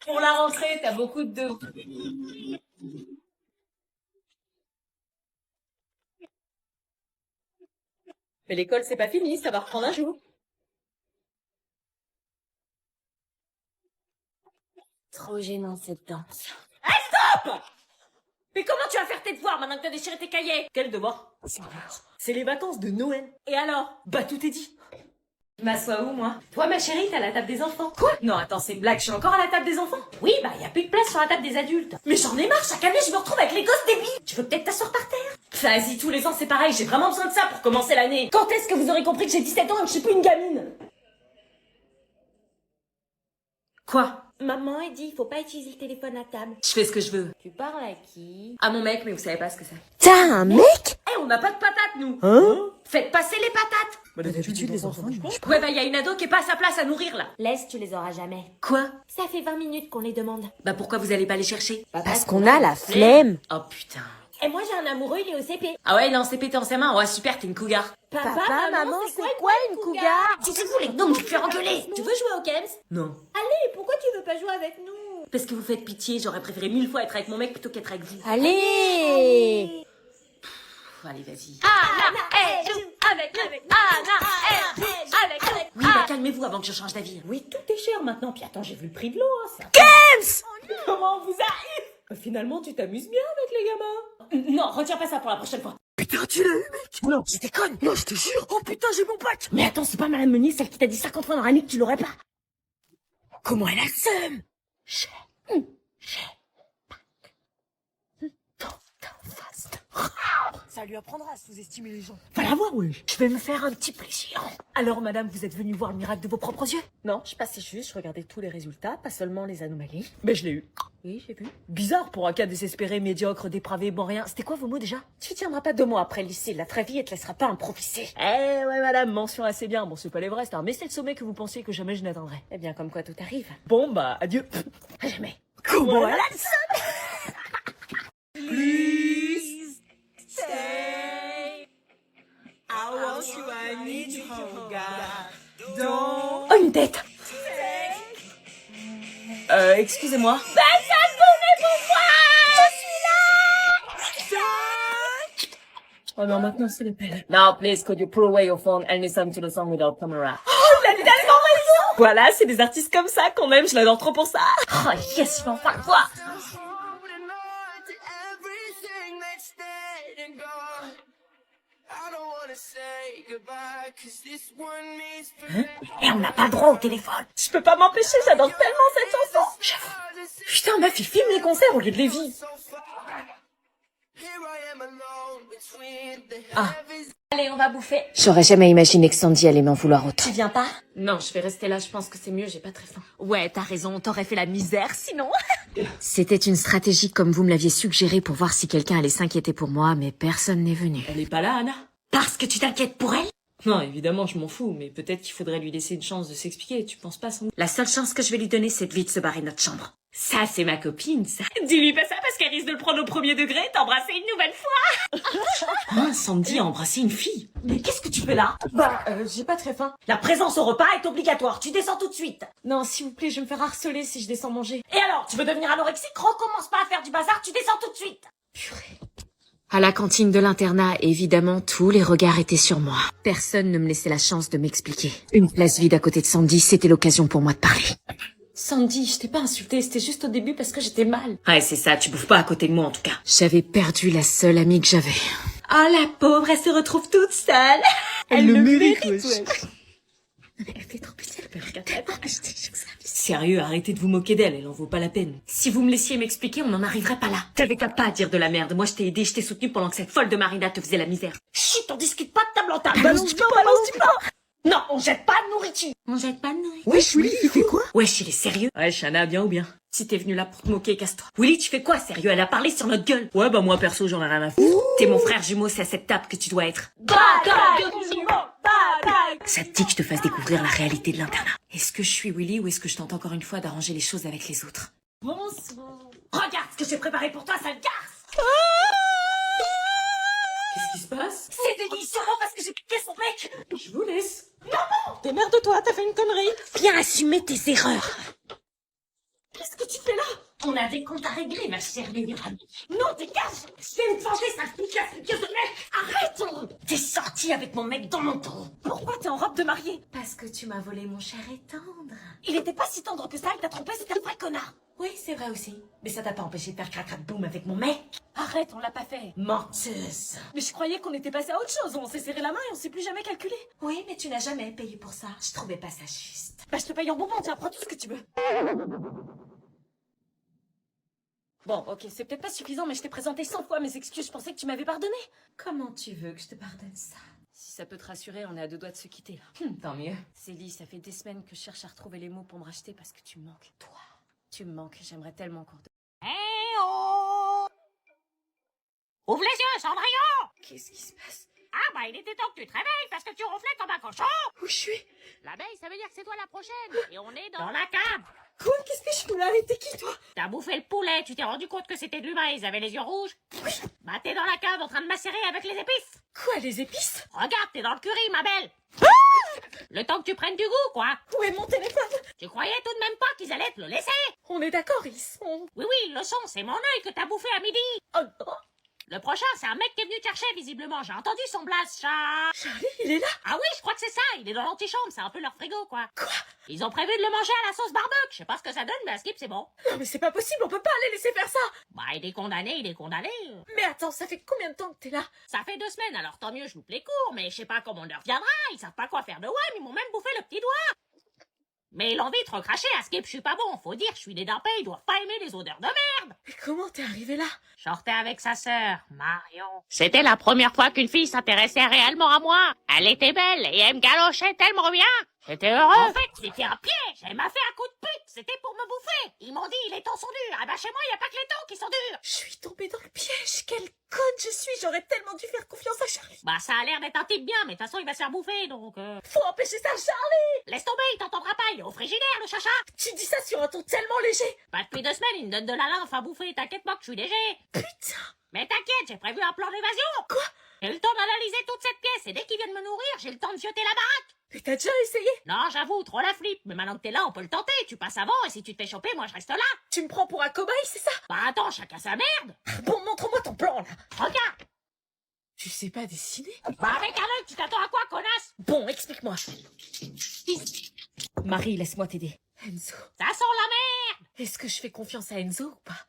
Pour la rentrée, t'as beaucoup de deux. Mais l'école, c'est pas fini, ça va reprendre un jour. Trop gênant, cette danse. Hey, stop! Mais comment tu vas faire tes devoirs maintenant que t'as déchiré tes cahiers? Quel devoir? C'est les vacances de Noël. Et alors? Bah, tout est dit. Je m'assois où, moi? Toi, ma chérie, t'es à la table des enfants. Quoi? Non, attends, c'est une blague, je suis encore à la table des enfants? Oui, bah, y a plus de place sur la table des adultes. Mais j'en ai marre, chaque année, je me retrouve avec les gosses débiles. Tu veux peut-être t'asseoir par terre? Vas-y, tous les ans, c'est pareil, j'ai vraiment besoin de ça pour commencer l'année. Quand est-ce que vous aurez compris que j'ai 17 ans et que je suis plus une gamine? Quoi? Maman, elle dit, faut pas utiliser le téléphone à table. Je fais ce que je veux. Tu parles à qui? À mon mec, mais vous savez pas ce que c'est. T'as un mec? Eh, on n'a pas de patates, nous. Hein? Faites passer les patates. Bah d'habitude les enfants ils mangent pas. Ouais, bah, y a une ado qui est pas à sa place à nourrir, là. Laisse, tu les auras jamais. Quoi? Ça fait 20 minutes qu'on les demande. Bah, pourquoi vous allez pas les chercher? Parce qu'on a la flemme. Oh, putain. Et moi, j'ai un amoureux, il est au CP. Ah ouais, il est en CP, t'es en CM1. Ouais, super, t'es une cougar. Papa, Maman, c'est quoi une cougar? C'est vous, les gnomes, je vais te faire engueuler. Tu veux jouer au Kems? Non. Allez, pourquoi tu veux pas jouer avec nous? Parce que vous faites pitié, j'aurais préféré 1000 fois être avec mon mec plutôt qu'être avec vous. Allez! Allez, vas-y. Anna, elle joue avec Anna, elle joue avec Oui, bah, calmez-vous avant que je change d'avis. Oui, tout est cher maintenant. Puis attends, j'ai vu le prix de l'eau, hein, ça. Kems! Comment on vous arrive? Finalement, tu t'amuses bien avec les gamins. Non, retiens pas ça pour la prochaine fois. Putain, tu l'as eu, mec? Non, je déconne. Non, je te jure. Oh putain, j'ai mon pote. Mais attends, c'est pas Madame Meunier, celle qui t'a dit 50 fois dans l'année que tu l'aurais pas. Comment elle a le seum? Ça lui apprendra à sous-estimer les gens. Va la voir, oui. Je vais me faire un petit plaisir. Alors, madame, vous êtes venue voir le miracle de vos propres yeux? Non, je passais juste, je regardais tous les résultats, pas seulement les anomalies. Mais je l'ai eu. Oui, j'ai vu. Bizarre pour un cas désespéré, médiocre, dépravé, bon rien. C'était quoi vos mots déjà? Tu tiendras pas 2 mois après le lycée, la vraie vie, elle te laissera pas improviser. Eh ouais, madame, mention assez bien. Bon, c'est pas l'Everest, hein, mais c'est le sommet que vous pensiez que jamais je n'atteindrais. Eh bien, comme quoi tout arrive. Bon, bah, adieu. À jamais. Comment elle a le seum? Please stay. I want you, I need you, oh God. Don't Oh, une tête. Excusez-moi. Oh non, maintenant c'est le pelle. Now, please, could you pull away your phone and listen to the song without camera? Oh, il a tellement raison! Voilà, c'est des artistes comme ça qu'on aime, je l'adore trop pour ça. Oh, yes, je vais enfin le voir. holding on to everything that's dead and gone. I don't wanna say goodbye, 'cause this one means forever. Et on n'a pas le droit au téléphone. Je peux pas m'empêcher, j'adore tellement cette chanson. J'avoue. Putain, meuf, il filme les concerts au lieu de les vivre. So far. Here I am alone between the Ah. heavens. Allez, on va bouffer. J'aurais jamais imaginé que Sandy allait m'en vouloir autant. Tu viens pas? Non, je vais rester là, je pense que c'est mieux, j'ai pas très faim. Ouais, t'as raison, t'aurais fait la misère sinon. C'était une stratégie comme vous me l'aviez suggéré pour voir si quelqu'un allait s'inquiéter pour moi, mais personne n'est venu. Elle est pas là, Anna? Parce que tu t'inquiètes pour elle? Non, évidemment, je m'en fous, mais peut-être qu'il faudrait lui laisser une chance de s'expliquer, tu penses pas, sans... La seule chance que je vais lui donner, c'est de vite se barrer de notre chambre. Ça, c'est ma copine, ça. Dis-lui pas ça parce qu'elle risque de le prendre au premier degré et t'embrasser une nouvelle fois. Ah, Sandy a embrassé une fille. Mais qu'est-ce que tu fais là? Bah, j'ai pas très faim. La présence au repas est obligatoire, tu descends tout de suite. Non, s'il vous plaît, je vais me faire harceler si je descends manger. Et alors, tu veux devenir anorexique? Recommence pas à faire du bazar, tu descends tout de suite. Purée. À la cantine de l'internat, évidemment, tous les regards étaient sur moi. Personne ne me laissait la chance de m'expliquer. Une place vide à côté de Sandy, c'était l'occasion pour moi de parler. Sandy, je t'ai pas insultée, c'était juste au début parce que j'étais mal. Ouais, c'est ça, tu bouffes pas à côté de moi en tout cas. J'avais perdu la seule amie que j'avais. Ah, la pauvre, elle se retrouve toute seule. Elle le mérite, wesh. Elle fait trop pitié. Sérieux, arrêtez de vous moquer d'elle, elle en vaut pas la peine. Si vous me laissiez m'expliquer, on n'en arriverait pas là. T'avais qu'à pas dire de la merde. Moi, je t'ai aidé, je t'ai soutenu pendant que cette folle de Marina te faisait la misère. Chut, on discute pas de table en table. Balance du pain. Non, on jette pas de nourriture. On jette pas de nourriture. Wesh, Willy, il fait quoi? Wesh, il est sérieux? Ouais, Shana, bien ou bien? Si t'es venu là pour te moquer, casse-toi. Willy, tu fais quoi, sérieux? Elle a parlé sur notre gueule. Ouais, bah moi, perso, j'en ai rien à foutre. T'es mon frère jumeau, c'est à cette table que tu dois être. Bataille du jumeau, bataille. Ça te dit que je te fasse découvrir la réalité de l'internat. Est-ce que je suis Willy ou est-ce que je tente encore une fois d'arranger les choses avec les autres? Bonsoir. Regarde ce que j'ai préparé pour toi, sale garce. Qu'est-ce qui se passe? C'est délicieux parce que j'ai piqué son mec. Je vous laisse. Non! Démerde-toi, t'as fait une connerie. Viens assumer tes erreurs. Qu'est-ce que tu fais là? On a des comptes à régler, ma chère Mélirane. Non, dégage! Je vais me venger, sale fliqueuse de mec! Arrête! T'es sortie avec mon mec dans mon dos. Pourquoi t'es en robe de mariée? Parce que tu m'as volé mon cher et tendre. Il était pas si tendre que ça, il t'a trompé, c'était un vrai connard. Oui, c'est vrai aussi. Mais ça t'a pas empêché de faire crac-crac-boum avec mon mec. Arrête, on l'a pas fait. Menteuse. Mais je croyais qu'on était passé à autre chose. On s'est serré la main et on s'est plus jamais calculé. Oui, mais tu n'as jamais payé pour ça. Je trouvais pas ça juste. Bah, je te paye en bonbon, tiens, prends tout ce que tu veux. Bon, ok, c'est peut-être pas suffisant, mais je t'ai présenté 100 fois mes excuses. Je pensais que tu m'avais pardonné. Comment tu veux que je te pardonne ça? Si ça peut te rassurer, on est à 2 doigts de se quitter, là. Tant mieux. Célie, ça fait des semaines que je cherche à retrouver les mots pour me racheter parce que tu me manques. Toi, tu me manques. J'aimerais tellement qu'on... Ouvre les yeux, Cendrillon! Qu'est-ce qui se passe? Ah bah il était temps que tu te réveilles parce que tu ronflais comme un cochon! Où je suis? L'abeille, ça veut dire que c'est toi la prochaine! Et on est dans la cave! Quoi? Qu'est-ce que je fais là? Mais t'es qui, toi? T'as bouffé le poulet, tu t'es rendu compte que c'était de l'humain, ils avaient les yeux rouges? Oui! Bah t'es dans la cave en train de macérer avec les épices! Quoi, les épices? Regarde, t'es dans le curry, ma belle! Le temps que tu prennes du goût, quoi! Où est mon téléphone? Tu croyais tout de même pas qu'ils allaient te le laisser? On est d'accord, ils sont... Oui, oui, le son, c'est mon œil que t'as bouffé à midi! Oh non! Le prochain, c'est un mec qui est venu te chercher, visiblement. J'ai entendu son blast, chat. Charlie, il est là? Ah oui, je crois que c'est ça. Il est dans l'antichambre. C'est un peu leur frigo, quoi. Quoi? Ils ont prévu de le manger à la sauce barbecue. Je sais pas ce que ça donne, mais à Skip, c'est bon. Non, mais c'est pas possible, on peut pas aller laisser faire ça! Bah, il est condamné, il est condamné. Mais attends, ça fait combien de temps que t'es là? Ça fait 2 semaines, alors tant mieux, je loupe les cours, mais je sais pas comment on leur reviendra. Ils savent pas quoi faire de WAM, ils m'ont même bouffé le petit doigt. Mais l'envie de recracher à Skip, je suis pas bon. Faut dire, je suis né d'un pays, ils doivent pas aimer les odeurs de merde. Mais comment t'es arrivé là? Je sortais avec sa sœur, Marion. C'était la première fois qu'une fille s'intéressait réellement à moi. Elle était belle et elle me galochait tellement bien. J'étais heureux. En fait, c'était un piège. Elle m'a fait un coup de pute. C'était pour me bouffer. Ils m'ont dit, les temps sont durs. Ah bah chez moi, y a pas que les temps qui sont durs. Je suis tombée dans le piège, quelle conne je suis, j'aurais tellement dû faire confiance à Charlie. Bah ça a l'air d'être un type bien, mais de toute façon, il va se faire bouffer, donc... Faut empêcher ça, Charlie! Laisse tomber, il t'entendra pas. Il est au frigidaire, le chacha. Tu dis ça sur un ton tellement léger! Bah depuis 2 semaines, il me donne de la lymphe à bouffer. T'inquiète pas que je suis léger. Putain! Mais t'inquiète, j'ai prévu un plan d'évasion. Quoi? J'ai le temps d'analyser toute cette pièce et dès qu'il vient de me nourrir, j'ai le temps de fioter la baraque. Mais t'as déjà essayé? Non, j'avoue, trop la flip. Mais maintenant que t'es là, on peut le tenter. Tu passes avant et si tu te fais choper, moi je reste là. Tu me prends pour un cobaye, c'est ça? Bah attends, chacun sa merde. Bon, montre-moi ton plan, là! Regarde. Tu sais pas dessiner? Bah avec un œil, tu t'attends à quoi, connasse? Bon, explique-moi. Marie, laisse-moi t'aider. Enzo, Ça sent la merde. est-ce que je fais confiance à Enzo ou pas?